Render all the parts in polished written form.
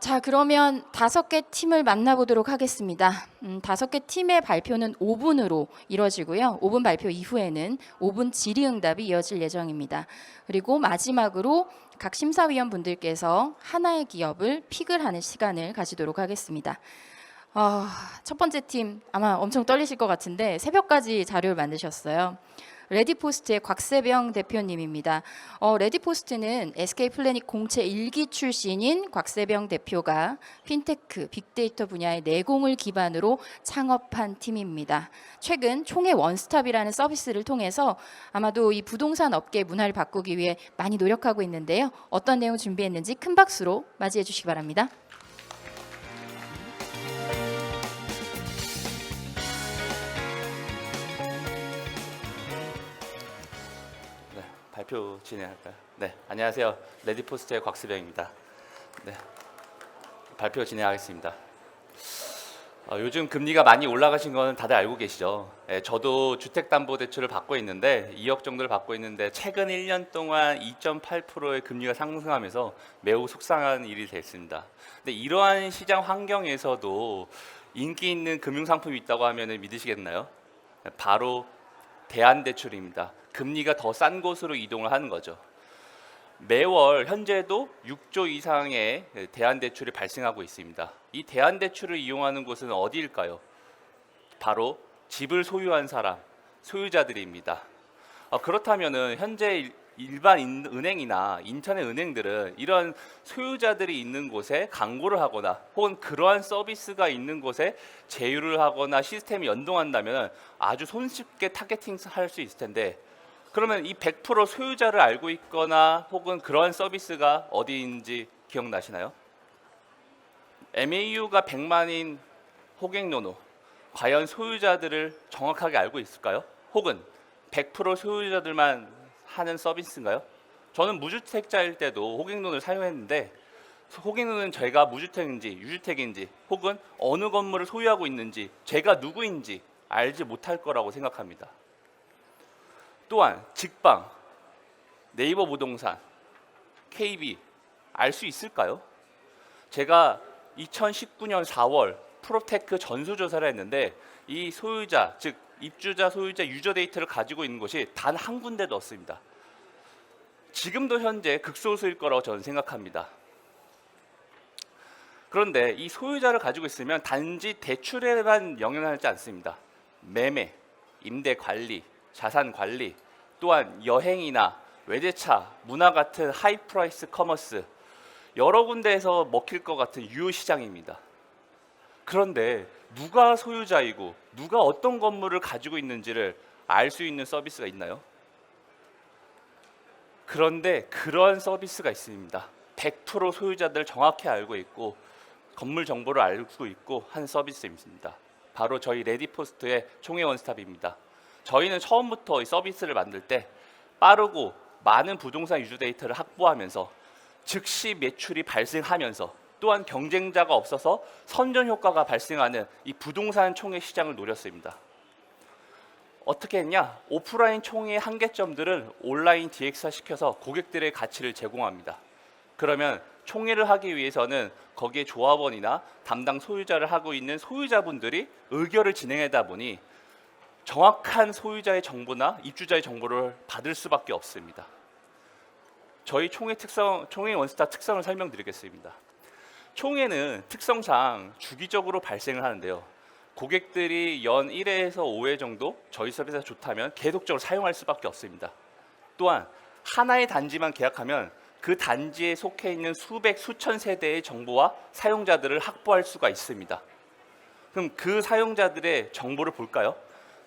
자, 그러면 5개 팀을 만나보도록 하겠습니다. 5개 팀의 발표는 5분으로 이뤄지고요. 5분 발표 이후에는 5분 질의응답이 이어질 예정입니다. 그리고 마지막으로 각 심사위원분들께서 하나의 기업을 픽을 하는 시간을 가지도록 하겠습니다. 첫 번째 팀 아마 엄청 떨리실 것 같은데 새벽까지 자료를 만드셨어요. 레디포스트의 곽세병 대표님입니다. 레디포스트는 SK플래닛 공채 1기 출신인 곽세병 대표가 핀테크, 빅데이터 분야의 내공을 기반으로 창업한 팀입니다. 최근 총회 원스톱이라는 서비스를 통해서 아마도 이 부동산 업계 문화를 바꾸기 위해 많이 노력하고 있는데요. 어떤 내용 준비했는지 큰 박수로 맞이해 주시기 바랍니다. 발표 진행할까요? 네, 안녕하세요. 레디포스트의 곽세병입니다. 네, 발표 진행하겠습니다. 요즘 금리가 많이 올라가신 건 다들 알고 계시죠? 저도 주택담보대출을 받고 있는데 2억 정도를 받고 있는데 최근 1년 동안 2.8%의 금리가 상승하면서 매우 속상한 일이 됐습니다. 근데 이러한 시장 환경에서도 인기 있는 금융상품이 있다고 하면 믿으시겠나요? 바로 대안대출입니다. 금리가 더 싼 곳으로 이동을 하는 거죠. 매월 현재도 6조 이상의 대안대출이 발생하고 있습니다. 이 대안대출을 이용하는 곳은 어디일까요? 바로 집을 소유한 사람, 소유자들입니다. 그렇다면 현재 일반 은행이나 인터넷 은행들은 이런 소유자들이 있는 곳에 광고를 하거나 혹은 그러한 서비스가 있는 곳에 제휴를 하거나 시스템이 연동한다면 아주 손쉽게 타겟팅할 수 있을 텐데, 그러면 이 100% 소유자를 알고 있거나 혹은 그러한 서비스가 어디인지 기억나시나요? MAU가 100만인 호갱노노, 과연 소유자들을 정확하게 알고 있을까요? 혹은 100% 소유자들만 하는 서비스인가요? 저는 무주택자일 때도 호갱론을 사용했는데, 호갱론은 제가 무주택인지 유주택인지 혹은 어느 건물을 소유하고 있는지 제가 누구인지 알지 못할 거라고 생각합니다. 또한 직방, 네이버 부동산, KB 알 수 있을까요? 제가 2019년 4월 프로테크 전수조사를 했는데 이 소유자, 즉 입주자, 소유자, 유저 데이터를 가지고 있는 곳이 단 한 군데도 없습니다. 지금도 현재 극소수일 거라고 저는 생각합니다. 그런데 이 소유자를 가지고 있으면 단지 대출에만 영향하지 않습니다. 매매, 임대 관리, 자산 관리, 또한 여행이나 외제차, 문화 같은 하이 프라이스 커머스, 여러 군데에서 먹힐 것 같은 유효 시장입니다. 그런데 누가 소유자이고 누가 어떤 건물을 가지고 있는지를 알 수 있는 서비스가 있나요? 그런데 그런 서비스가 있습니다. 100% 소유자들 정확히 알고 있고 건물 정보를 알고 있고 한 서비스입니다. 바로 저희 레디포스트의 총회 원스톱입니다. 저희는 처음부터 이 서비스를 만들 때 빠르고 많은 부동산 유저 데이터를 확보하면서 즉시 매출이 발생하면서 또한 경쟁자가 없어서 선전 효과가 발생하는 이 부동산 총회 시장을 노렸습니다. 어떻게 했냐? 오프라인 총회의 한계점들을 온라인 DX화 시켜서 고객들의 가치를 제공합니다. 그러면 총회를 하기 위해서는 거기에 조합원이나 담당 소유자를 하고 있는 소유자분들이 의결을 진행하다 보니 정확한 소유자의 정보나 입주자의 정보를 받을 수밖에 없습니다. 저희 총회 원스톱 특성을 설명드리겠습니다. 총회는 특성상 주기적으로 발생을 하는데요. 고객들이 연 1회에서 5회 정도 저희 서비스가 좋다면 계속적으로 사용할 수밖에 없습니다. 또한 하나의 단지만 계약하면 그 단지에 속해 있는 수백, 수천 세대의 정보와 사용자들을 확보할 수가 있습니다. 그럼 그 사용자들의 정보를 볼까요?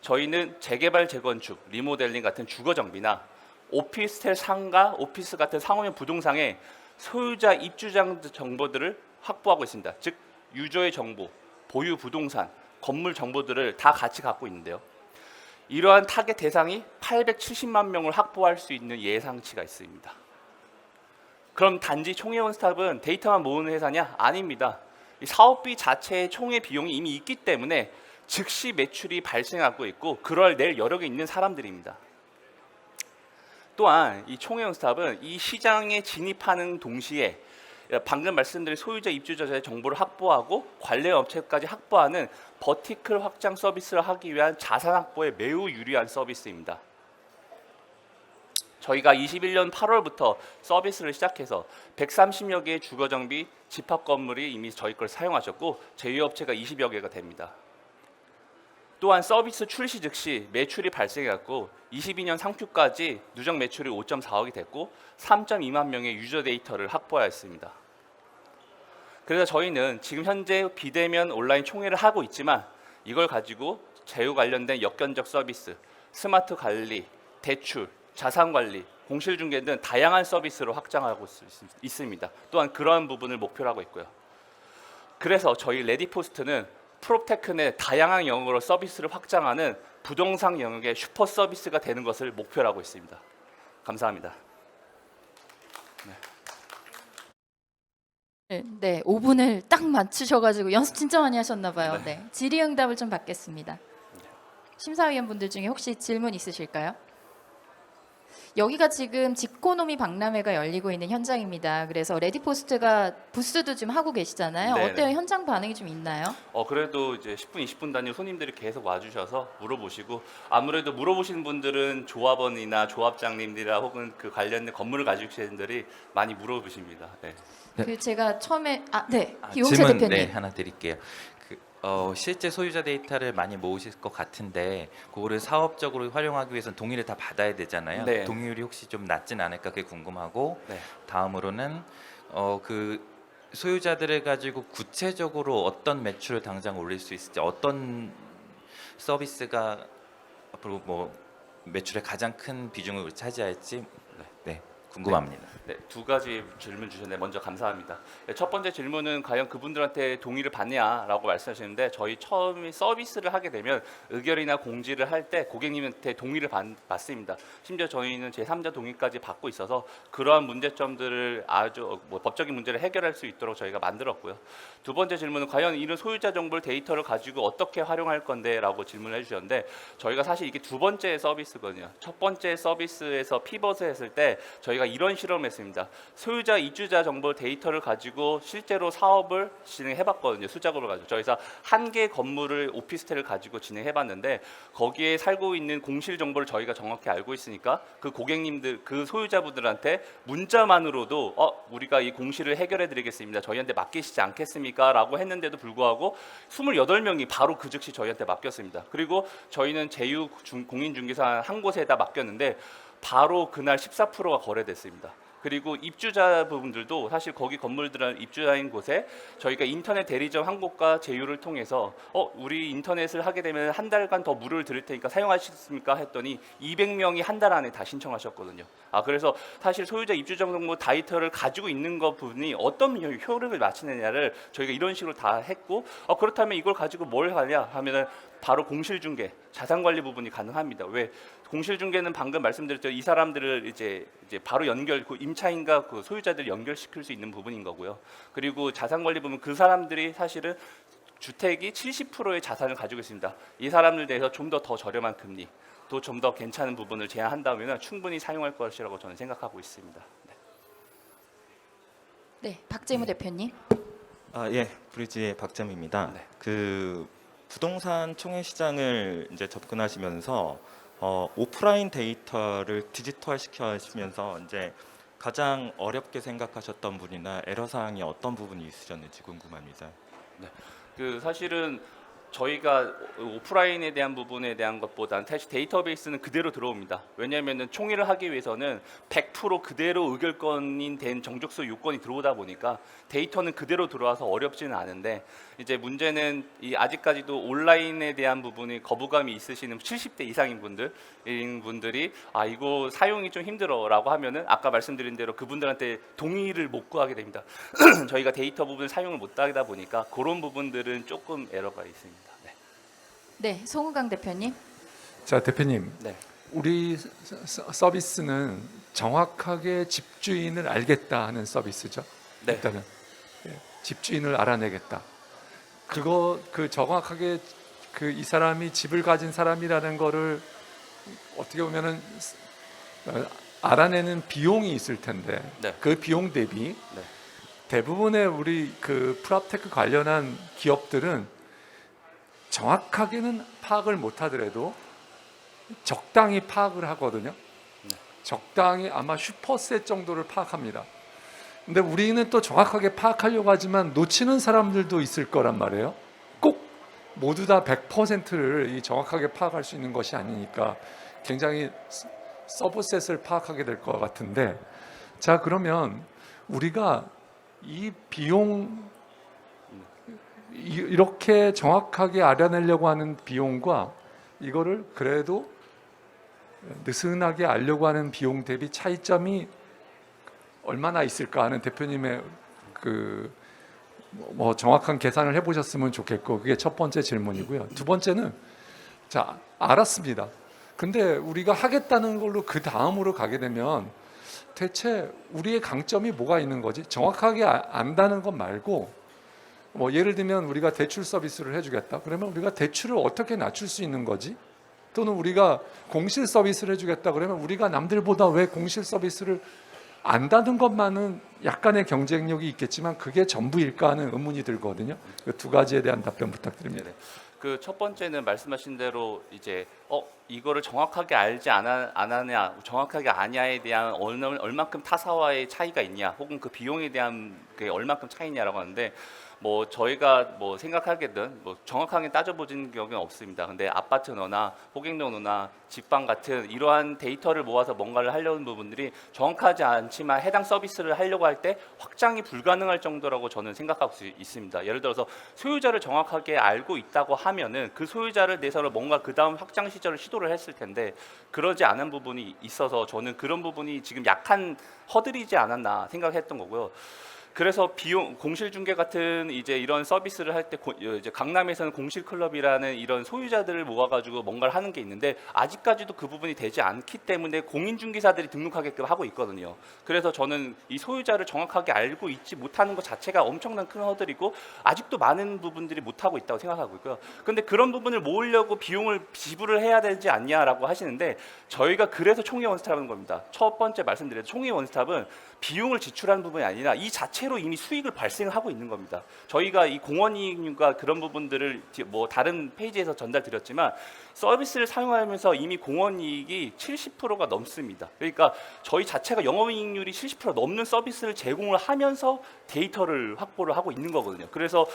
저희는 재개발, 재건축, 리모델링 같은 주거 정비나 오피스텔 상가, 오피스 같은 상호명 부동산의 소유자, 입주자 정보들을 확보하고 있습니다. 즉 유저의 정보, 보유 부동산, 건물 정보들을 다 같이 갖고 있는데요. 이러한 타겟 대상이 870만 명을 확보할 수 있는 예상치가 있습니다. 그럼 단지 총회 원스톱은 데이터만 모으는 회사냐? 아닙니다. 이 사업비 자체의 총회 비용이 이미 있기 때문에 즉시 매출이 발생하고 있고 그럴 낼 여력이 있는 사람들입니다. 또한 이 총회 원스톱은 이 시장에 진입하는 동시에 방금 말씀드린 소유자 입주자의 정보를 확보하고 관련 업체까지 확보하는 버티클 확장 서비스를 하기 위한 자산 확보에 매우 유리한 서비스입니다. 저희가 21년 8월부터 서비스를 시작해서 130여 개의 주거정비 집합 건물이 이미 저희 걸 사용하셨고 제휴업체가 20여 개가 됩니다. 또한 서비스 출시 즉시 매출이 발생해갖고 22년 상큐까지 누적 매출이 5.4억이 됐고 3.2만 명의 유저 데이터를 확보하였습니다. 그래서 저희는 지금 현재 비대면 온라인 총회를 하고 있지만 이걸 가지고 제휴 관련된 역견적 서비스, 스마트 관리, 대출, 자산 관리, 공실 중개 등 다양한 서비스로 확장하고 있습니다. 또한 그러한 부분을 목표로 하고 있고요. 그래서 저희 레디포스트는 프롭테크 내 다양한 영역으로 서비스를 확장하는 부동산 영역의 슈퍼 서비스가 되는 것을 목표로 하고 있습니다. 감사합니다. 네, 5분을 딱 맞추셔가지고 연습 진짜 많이 하셨나 봐요. 네, 질의응답을 좀 받겠습니다. 심사위원분들 중에 혹시 질문 있으실까요? 여기가 지금 직코노미 박람회가 열리고 있는 현장입니다. 그래서 레디포스트가 부스도 좀 하고 계시잖아요. 네네. 어때요? 현장 반응이 좀 있나요? 그래도 이제 10분, 20분 단위로 손님들이 계속 와주셔서 물어보시고 아무래도 물어보시는 분들은 조합원이나 조합장님들이나 혹은 그 관련된 건물을 가지고 계신 분들이 많이 물어보십니다. 네. 네. 그 제가 처음에 이용재 질문 대표님. 하나 드릴게요. 실제 소유자 데이터를 많이 모으실 것 같은데 그거를 사업적으로 활용하기 위해서는 동의를 다 받아야 되잖아요. 네. 동의율이 혹시 좀 낮진 않을까 그게 궁금하고 네. 다음으로는 그 소유자들을 가지고 구체적으로 어떤 매출을 당장 올릴 수 있을지 어떤 서비스가 앞으로 뭐 매출의 가장 큰 비중을 차지할지 궁금합니다. 네, 두 가지 질문 주셨는데 먼저 감사합니다. 첫 번째 질문은 과연 그분들한테 동의를 받냐라고 말씀하시는데 저희 처음에 서비스를 하게 되면 의결이나 공지를 할 때 고객님한테 동의를 받습니다. 심지어 저희는 제3자 동의까지 받고 있어서 그러한 문제점들을 아주 법적인 문제를 해결할 수 있도록 저희가 만들었고요. 두 번째 질문은 과연 이런 소유자 정보를 데이터를 가지고 어떻게 활용할 건데라고 질문을 해주셨는데 저희가 사실 이게 두 번째 서비스거든요. 첫 번째 서비스에서 피벗을 했을 때 저희가 이런 실험을 했습니다. 소유자 입주자 정보 데이터를 가지고 실제로 사업을 진행해봤거든요. 수작업을 가지고 저희가 한 개 건물을 오피스텔을 가지고 진행해봤는데 거기에 살고 있는 공실 정보를 저희가 정확히 알고 있으니까 그 고객님들 그 소유자분들한테 문자만으로도 우리가 이 공실을 해결해드리겠습니다. 저희한테 맡기시지 않겠습니까? 라고 했는데도 불구하고 28명이 바로 그 즉시 저희한테 맡겼습니다. 그리고 저희는 제휴 공인중개사 한 곳에다 맡겼는데 바로 그날 14%가 거래됐습니다. 그리고 입주자 부분들도 사실 거기 건물들은 입주자인 곳에 저희가 인터넷 대리점 한 곳과 제휴를 통해서 우리 인터넷을 하게 되면 한 달간 더 무료를 드릴 테니까 사용하시겠습니까? 했더니 200명이 한 달 안에 다 신청하셨거든요. 그래서 사실 소유자 입주자 정보 데이터를 가지고 있는 것 부분이 어떤 효력을 맞추느냐를 저희가 이런 식으로 다 했고 그렇다면 이걸 가지고 뭘 하냐 하면은 바로 공실중개, 자산관리 부분이 가능합니다. 왜 공실중개는 방금 말씀드렸죠. 이 사람들을 이제 바로 연결, 그 임차인과 그 소유자들을 연결시킬 수 있는 부분인 거고요. 그리고 자산관리 부분 그 사람들이 사실은 주택이 70%의 자산을 가지고 있습니다. 이 사람들 대해서 좀 더 저렴한 금리, 또 좀 더 괜찮은 부분을 제한한다면 충분히 사용할 것이라고 저는 생각하고 있습니다. 네, 박재무 대표님. 예, 브리지의 박재무입니다. 네. 그 부동산 총회 시장을 이제 접근하시면서 오프라인 데이터를 디지털 시켜시면서 이제 가장 어렵게 생각하셨던 부분이나 애로 사항이 어떤 부분이 있으셨는지 궁금합니다. 그 사실은 저희가 오프라인에 대한 부분에 대한 것보다는 사실 데이터베이스는 그대로 들어옵니다. 왜냐하면 총회를 하기 위해서는 100% 그대로 의결권인 된 정족수 요건이 들어오다 보니까 데이터는 그대로 들어와서 어렵지는 않은데 이제 문제는 이 아직까지도 온라인에 대한 부분이 거부감이 있으시는 70대 이상인 분들이 이거 사용이 좀 힘들어라고 하면은 아까 말씀드린 대로 그분들한테 동의를 못 구하게 됩니다. 저희가 데이터 부분을 사용을 못 하다 보니까 그런 부분들은 조금 에러가 있습니다. 네, 송우강 대표님. 자, 대표님. 네. 우리 서비스는 정확하게 집주인을 알겠다 하는 서비스죠. 네. 일단은 집주인을 알아내겠다. 그 정확하게 이 사람이 집을 가진 사람이라는 거를 어떻게 보면은 알아내는 비용이 있을 텐데 네. 그 비용 대비 대부분의 우리 그 프랍테크 관련한 기업들은 정확하게는 파악을 못하더라도 적당히 파악을 하거든요. 적당히 아마 슈퍼셋 정도를 파악합니다. 근데 우리는 또 정확하게 파악하려고 하지만 놓치는 사람들도 있을 거란 말이에요. 꼭 모두 다 100%를 정확하게 파악할 수 있는 것이 아니니까 굉장히 서브셋을 파악하게 될 것 같은데, 자, 그러면 우리가 이 비용, 이렇게 정확하게 알아내려고 하는 비용과 이거를 그래도 느슨하게 알려고 하는 비용 대비 차이점이 얼마나 있을까 하는 대표님의 그 뭐 정확한 계산을 해보셨으면 좋겠고, 그게 첫 번째 질문이고요. 두 번째는, 자, 알았습니다. 근데 우리가 하겠다는 걸로 그 다음으로 가게 되면 대체 우리의 강점이 뭐가 있는 거지? 정확하게 안다는 것 말고, 뭐 예를 들면 우리가 대출 서비스를 해주겠다. 그러면 우리가 대출을 어떻게 낮출 수 있는 거지? 또는 우리가 공실 서비스를 해주겠다. 그러면 우리가 남들보다 왜 공실 서비스를 안다는 것만은 약간의 경쟁력이 있겠지만 그게 전부일까 하는 의문이 들거든요. 그 두 가지에 대한 답변 부탁드립니다. 그 첫 번째는 말씀하신 대로 이제 이거를 정확하게 알지 안 하냐, 정확하게 아냐에 대한 얼만큼 타사와의 차이가 있냐, 혹은 그 비용에 대한 게 얼만큼 차이냐라고 하는데, 뭐 저희가 뭐 생각하게든 뭐 정확하게 따져보진 경우는 없습니다. 근데 아파트너나 호갱노너나 집방 같은 이러한 데이터를 모아서 뭔가를 하려는 부분들이 정확하지 않지만 해당 서비스를 하려고 할 때 확장이 불가능할 정도라고 저는 생각하고 있습니다. 예를 들어서 소유자를 정확하게 알고 있다고 하면은 그 소유자를 내서는 뭔가 그 다음 확장 시절을 시도를 했을 텐데, 그러지 않은 부분이 있어서 저는 그런 부분이 지금 약한 허들이지 않았나 생각했던 거고요. 그래서 비용 공실 중개 같은 이제 이런 서비스를 할 때 이제 강남에서는 공실 클럽이라는 이런 소유자들을 모아가지고 뭔가를 하는 게 있는데, 아직까지도 그 부분이 되지 않기 때문에 공인 중개사들이 등록하게끔 하고 있거든요. 그래서 저는 이 소유자를 정확하게 알고 있지 못하는 것 자체가 엄청난 큰 허들이고 아직도 많은 부분들이 못하고 있다고 생각하고 있고요. 근데 그런 부분을 모으려고 비용을 지불을 해야 되지 않냐라고 하시는데, 저희가 그래서 총회 원스톱하는 겁니다. 첫 번째 말씀드린 총회 원스톱은 비용을 지출하는 부분이 아니라 이 자체로 이미 수익을 발생하고 있는 겁니다. 저희가 이 공원이익과 그런 부분들을 뭐 다른 페이지에서 전달드렸지만 서비스를 사용하면서 이미 공원이익이 70%가 넘습니다. 그러니까 저희 자체가 영업이익률이 70% 넘는 서비스를 제공을 하면서 데이터를 확보를 하고 있는 거거든요. 그래서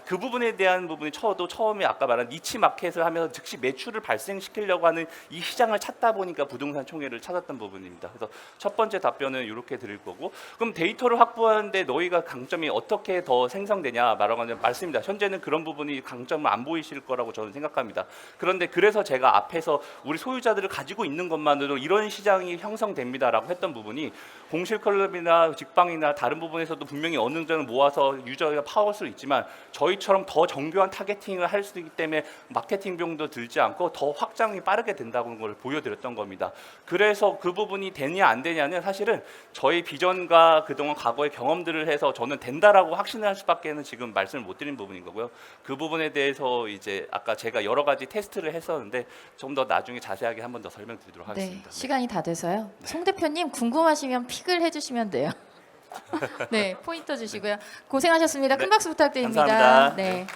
그 부분에 대한 부분이 처음에 아까 말한 니치 마켓을 하면서 즉시 매출을 발생시키려고 하는 이 시장을 찾다 보니까 부동산 총회를 찾았던 부분입니다. 그래서 첫 번째 답변은 이렇게 드릴 거고, 그럼 데이터를 확보하는데 너희가 강점이 어떻게 더 생성되냐 말하고 하는 말씀입니다. 현재는 그런 부분이 강점을 안 보이실 거라고 저는 생각합니다. 그런데 그래서 제가 앞에서 우리 소유자들을 가지고 있는 것만으로 이런 시장이 형성됩니다라고 했던 부분이, 공실클럽이나 직방이나 다른 부분에서도 분명히 어느 정도 모아서 유저가 파워할 수 있지만 저희처럼 더 정교한 타겟팅을 할 수 있기 때문에 마케팅 비용도 들지 않고 더 확장이 빠르게 된다는 걸 보여드렸던 겁니다. 그래서 그 부분이 되냐 안 되냐는 사실은 저희 비전과 그동안 과거의 경험들을 해서 저는 된다라고 확신을 할 수밖에는 지금 말씀을 못 드린 부분인 거고요. 그 부분에 대해서 이제 아까 제가 여러 가지 테스트를 했었는데 좀 더 나중에 자세하게 한 번 더 설명드리도록 네, 하겠습니다. 시간이 다 돼서요. 송 대표님 궁금하시면 픽을 해주시면 돼요. 네, 포인터 주시고요. 고생하셨습니다. 큰 네, 박수 부탁드립니다. 감사합니다. 네.